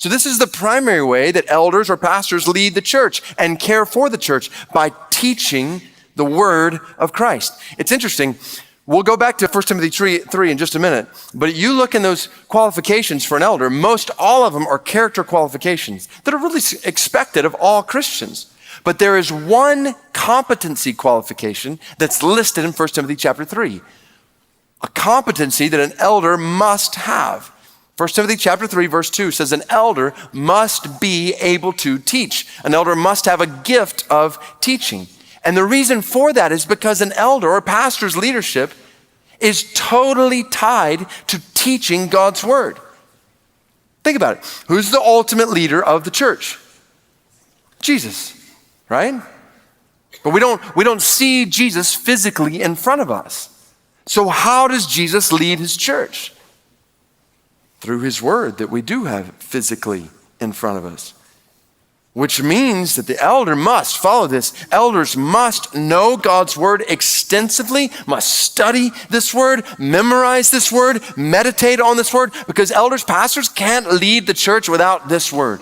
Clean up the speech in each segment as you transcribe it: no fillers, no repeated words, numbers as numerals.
So this is the primary way that elders or pastors lead the church and care for the church, by teaching the word of Christ. It's interesting. We'll go back to 1 Timothy 3 in just a minute, but you look in those qualifications for an elder, most all of them are character qualifications that are really expected of all Christians. But there is one competency qualification that's listed in 1 Timothy chapter 3, a competency that an elder must have. 1 Timothy chapter 3 verse 2 says an elder must be able to teach. An elder must have a gift of teaching. And the reason for that is because an elder or pastor's leadership is totally tied to teaching God's word. Think about it. Who's the ultimate leader of the church? Jesus, right? But we don't see Jesus physically in front of us. So how does Jesus lead his church? Through his word that we do have physically in front of us. Which means that the elder must follow this. Elders must know God's word extensively, must study this word, memorize this word, meditate on this word, because elders, pastors can't lead the church without this word.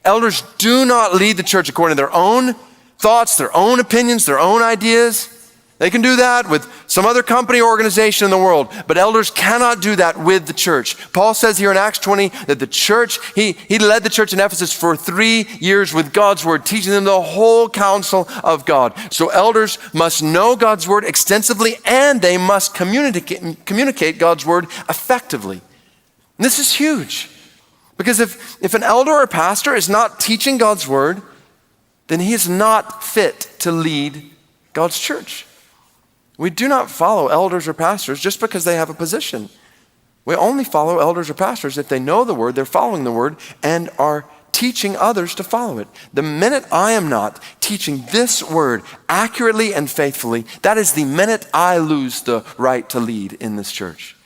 Elders do not lead the church according to their own thoughts, their own opinions, their own ideas. They can do that with some other company or organization in the world, but elders cannot do that with the church. Paul says here in Acts 20 that the church, he led the church in Ephesus for 3 years with God's word, teaching them the whole counsel of God. So elders must know God's word extensively, and they must communicate God's word effectively. And this is huge, because if an elder or pastor is not teaching God's word, then he is not fit to lead God's church. We do not follow elders or pastors just because they have a position. We only follow elders or pastors if they know the word, they're following the word, and are teaching others to follow it. The minute I am not teaching this word accurately and faithfully, that is the minute I lose the right to lead in this church.